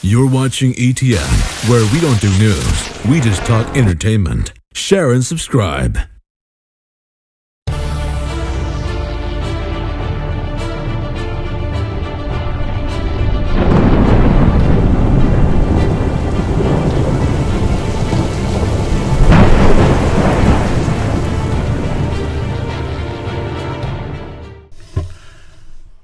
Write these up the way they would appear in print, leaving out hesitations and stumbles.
You're watching ETN, where we don't do news, we just talk entertainment. Share and subscribe.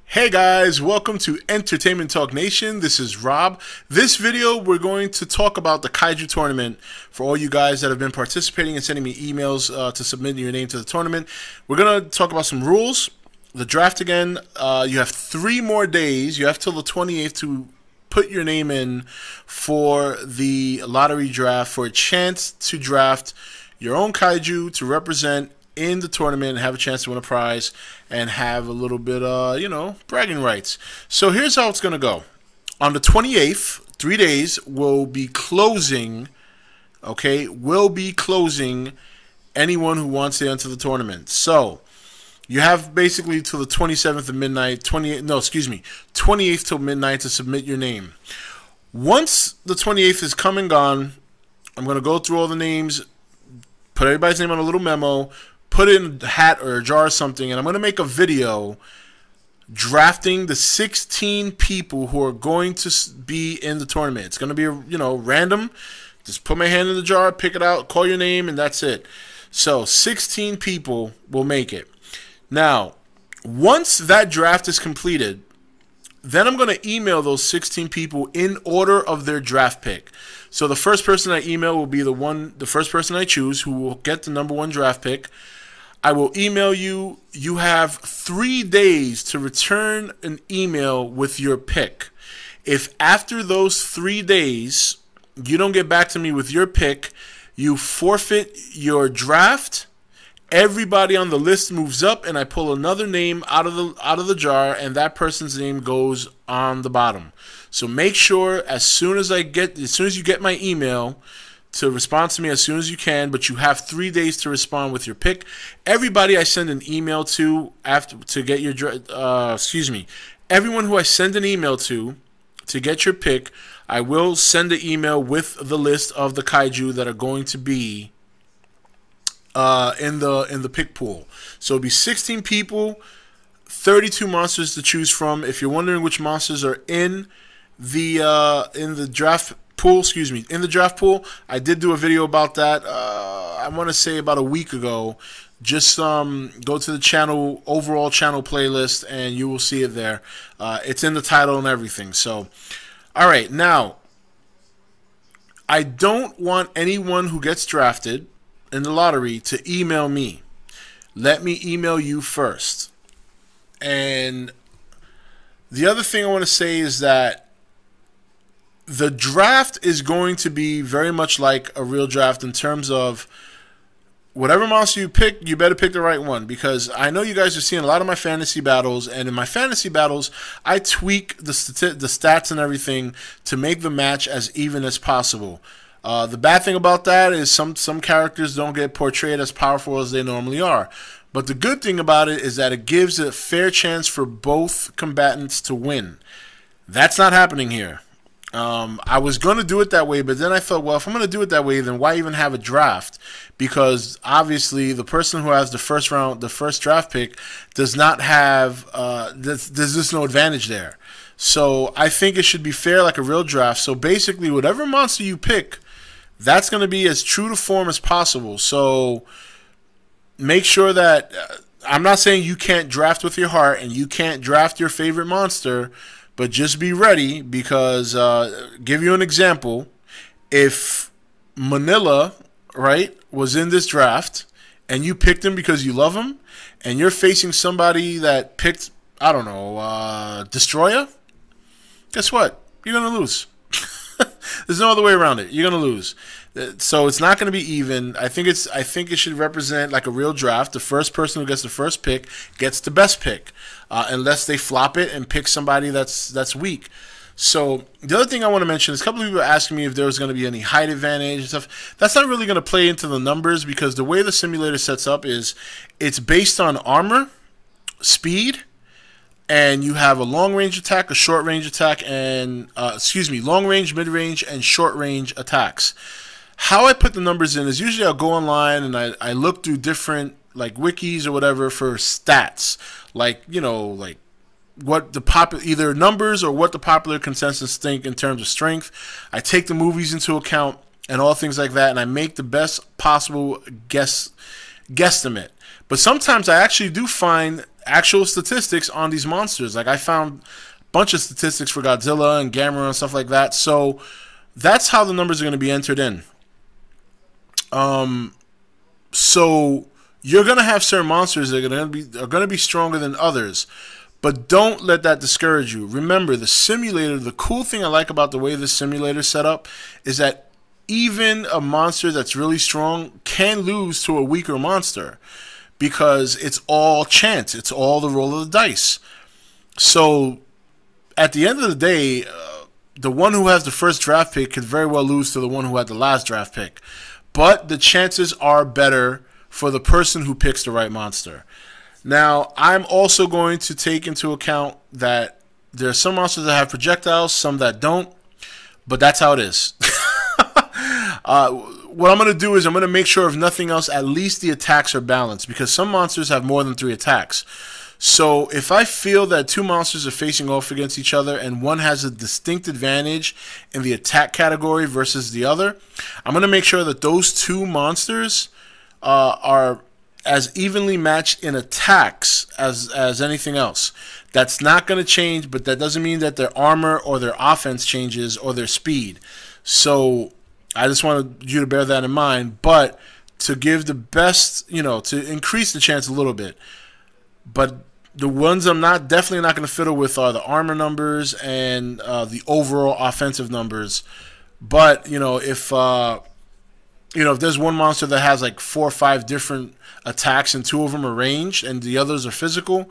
Hey guys, welcome to Entertainment Talk Nation. This is Rob. This video, we're going to talk about the Kaiju Tournament for all you guys that have been participating and sending me emails to submit your name to the tournament. We're going to talk about some rules. The draft again, you have 3 more days. You have till the 28th to put your name in for the lottery draft for a chance to draft your own Kaiju to represent in the tournament, have a chance to win a prize, and have a little bit, you know, bragging rights. So here's how it's going to go. On the 28th, 3 days, we'll be closing, okay, we'll be closing anyone who wants to enter the tournament. So you have basically till the 27th of midnight, 28th till midnight to submit your name. Once the 28th is come and gone, I'm going to go through all the names, put everybody's name on a little memo, put it in a hat or a jar or something, and I'm going to make a video drafting the 16 people who are going to be in the tournament. It's going to be, you know, random. Just put my hand in the jar, pick it out, call your name, and that's it. So 16 people will make it. Now, once that draft is completed, then I'm going to email those 16 people in order of their draft pick. So the first person I email will be the first person I choose who will get the #1 draft pick. I will email you. You have 3 days to return an email with your pick. If after those 3 days you don't get back to me with your pick, you forfeit your draft. Everybody on the list moves up, and I pull another name out of the jar, and that person's name goes on the bottom. So make sure as soon as you get my email, to respond to me as soon as you can, but you have 3 days to respond with your pick. Everybody I send an email to get your everyone who I send an email to get your pick, I will send an email with the list of the Kaiju that are going to be in the pick pool. So it'll be 16 people, 32 monsters to choose from. If you're wondering which monsters are in the draft pool, in the draft pool, I did do a video about that. I want to say about a week ago. Just go to the channel overall channel playlist, and you will see it there. It's in the title and everything. So, all right, now I don't want anyone who gets drafted in the lottery to email me. Let me email you first. And the other thing I want to say is that the draft is going to be very much like a real draft in terms of whatever monster you pick, you better pick the right one, because I know you guys are seeing a lot of my fantasy battles, and in my fantasy battles, I tweak the stats and everything to make the match as even as possible. The bad thing about that is some characters don't get portrayed as powerful as they normally are. But the good thing about it is that it gives a fair chance for both combatants to win. That's not happening here. I was going to do it that way, but then I thought, well, if I'm going to do it that way, then why even have a draft? Because obviously the person who has the first draft pick does not have, there's just no advantage there. So I think it should be fair like a real draft. So basically whatever monster you pick, that's going to be as true to form as possible. So make sure that, I'm not saying you can't draft with your heart and you can't draft your favorite monster, but just be ready, because give you an example. If Manila, right, was in this draft and you picked him because you love him, and you're facing somebody that picked, I don't know, Destroyer, guess what? You're going to lose. There's no other way around it. You're going to lose. So it's not going to be even. I think it should represent like a real draft. The first person who gets the first pick gets the best pick, unless they flop it and pick somebody that's weak. So the other thing I want to mention is a couple of people are asking me if there was going to be any height advantage and stuff. That's not really going to play into the numbers, because the way the simulator sets up is it's based on armor, speed, and you have a long range attack, a short range attack, and long range, mid range, and short range attacks. How I put the numbers in is usually I'll go online and I look through different like wikis or whatever for stats, like like what the either numbers or what the popular consensus think in terms of strength. I take the movies into account and all things like that, and I make the best possible guesstimate. But sometimes I actually do find actual statistics on these monsters. Like I found a bunch of statistics for Godzilla and Gamera and stuff like that. So that's how the numbers are going to be entered in. So you're going to have certain monsters that are going to be stronger than others. But don't let that discourage you. Remember, the simulator, the cool thing I like about the way this simulator is set up is that even a monster that's really strong can lose to a weaker monster because it's all chance. It's all the roll of the dice. So at the end of the day, the one who has the first draft pick could very well lose to the one who had the last draft pick. But the chances are better for the person who picks the right monster. Now, I'm also going to take into account that there are some monsters that have projectiles, some that don't, but that's how it is. What I'm going to do is I'm going to make sure, if nothing else, at least the attacks are balanced, because some monsters have more than 3 attacks. So if I feel that 2 monsters are facing off against each other and one has a distinct advantage in the attack category versus the other, I'm going to make sure that those 2 monsters are as evenly matched in attacks as anything else. That's not going to change, but that doesn't mean that their armor or their offense changes or their speed. So I just wanted you to bear that in mind, but to give the best, to increase the chance a little bit. But the ones I'm definitely not going to fiddle with are the armor numbers and the overall offensive numbers. But if there's one monster that has like 4 or 5 different attacks and 2 of them are ranged and the others are physical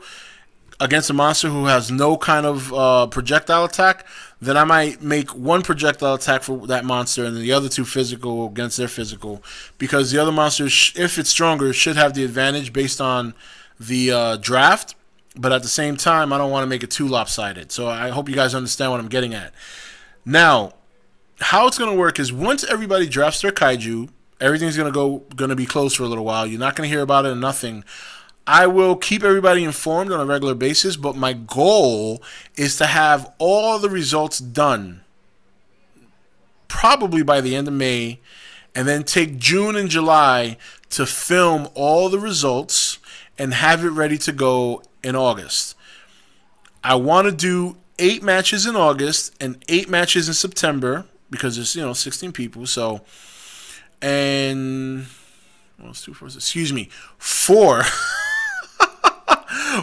against a monster who has no kind of projectile attack, then I might make 1 projectile attack for that monster and the other 2 physical against their physical, because the other monster, if it's stronger, should have the advantage based on the draft. But at the same time, I don't want to make it too lopsided. So I hope you guys understand what I'm getting at. Now, how it's going to work is once everybody drafts their kaiju, everything's going to be closed for a little while. You're not going to hear about it or nothing. I will keep everybody informed on a regular basis, but my goal is to have all the results done probably by the end of May, and then take June and July to film all the results and have it ready to go in August. I want to do 8 matches in August and 8 matches in September, because there's 16 people. So, and excuse me, 4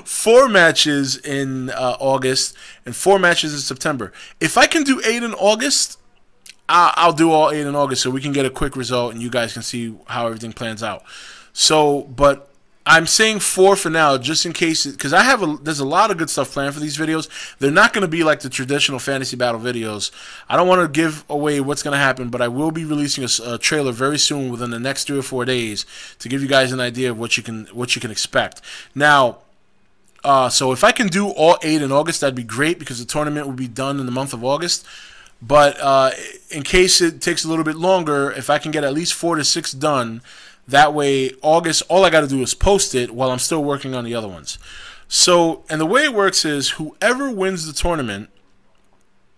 4 matches in August and 4 matches in September. If I can do 8 in August, I'll do all 8 in August so we can get a quick result and you guys can see how everything plans out. So, but I'm saying 4 for now, just in case, because there's a lot of good stuff planned for these videos. They're not going to be like the traditional fantasy battle videos. I don't want to give away what's going to happen, but I will be releasing a trailer very soon, within the next 3 or 4 days, to give you guys an idea of what you can expect. Now, so if I can do all 8 in August, that'd be great, because the tournament will be done in the month of August. But in case it takes a little bit longer, if I can get at least 4 to 6 done, that way August, all I got to do is post it while I'm still working on the other ones. So, and the way it works is whoever wins the tournament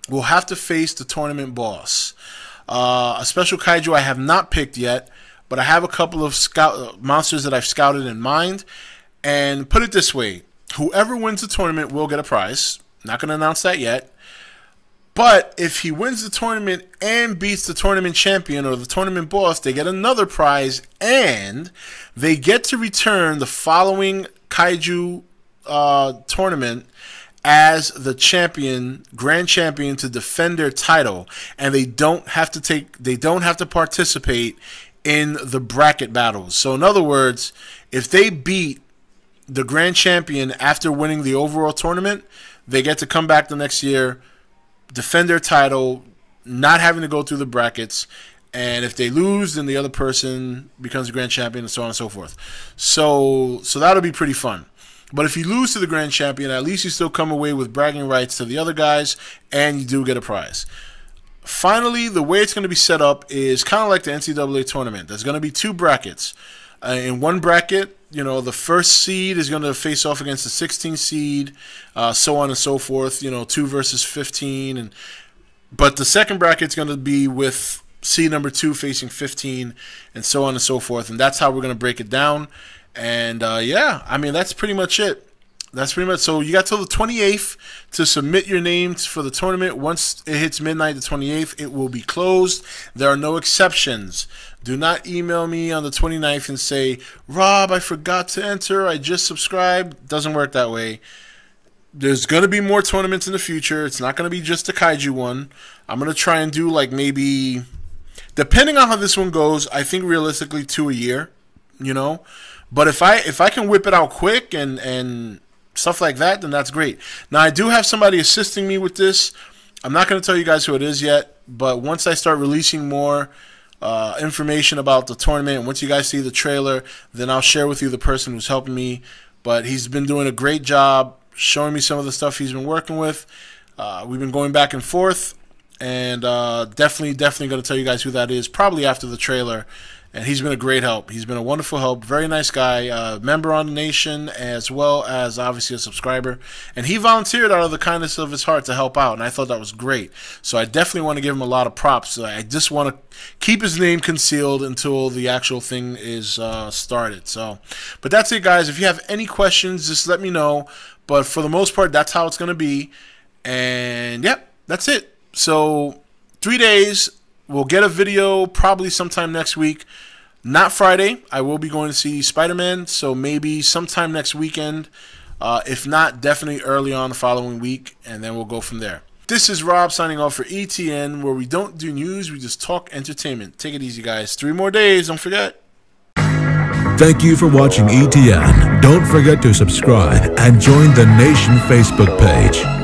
will have to face the tournament boss. A special kaiju I have not picked yet, but I have a couple of monsters that I've scouted in mind. And put it this way, whoever wins the tournament will get a prize. Not going to announce that yet. But if he wins the tournament and beats the tournament champion or the tournament boss, they get another prize, and they get to return the following Kaiju tournament as the champion, grand champion, to defend their title, and they don't have to participate in the bracket battles. So in other words, if they beat the grand champion after winning the overall tournament, they get to come back the next year, defend their title, not having to go through the brackets, and if they lose, then the other person becomes the grand champion, and so on and so forth. So that'll be pretty fun. But if you lose to the grand champion, at least you still come away with bragging rights to the other guys, and you do get a prize. Finally, the way it's going to be set up is kind of like the NCAA tournament. There's going to be 2 brackets. In one bracket, you know, the first seed is going to face off against the 16th seed, so on and so forth. You know, 2 versus 15, but the second bracket is going to be with seed number 2 facing 15, and so on and so forth. And that's how we're going to break it down. And yeah, I mean, that's pretty much it. That's pretty much. So you got till the 28th to submit your names for the tournament. Once it hits midnight the 28th, it will be closed. There are no exceptions. Do not email me on the 29th and say, Rob, I forgot to enter. I just subscribed. Doesn't work that way. There's going to be more tournaments in the future. It's not going to be just the Kaiju one. I'm going to try and do like maybe, depending on how this one goes, I think realistically 2 a year, you know. But if I can whip it out quick and stuff like that, then that's great. Now, I do have somebody assisting me with this. I'm not going to tell you guys who it is yet, but once I start releasing more information about the tournament, and once you guys see the trailer, then I'll share with you the person who's helping me. But he's been doing a great job showing me some of the stuff he's been working with. We've been going back and forth, and definitely going to tell you guys who that is, probably after the trailer. And he's been a great help. He's been a wonderful help. Very nice guy. Member on the nation, as well as obviously a subscriber. And he volunteered out of the kindness of his heart to help out. And I thought that was great. So I definitely want to give him a lot of props. I just want to keep his name concealed until the actual thing is started. So, but that's it, guys. If you have any questions, just let me know. But for the most part, that's how it's going to be. And yep, that's it. So 3 days. We'll get a video probably sometime next week. Not Friday. I will be going to see Spider-Man, so maybe sometime next weekend. If not, definitely early on the following week, and then we'll go from there. This is Rob signing off for ETN, where we don't do news, we just talk entertainment. Take it easy, guys. 3 more days, don't forget. Thank you for watching ETN. Don't forget to subscribe and join the Nation Facebook page.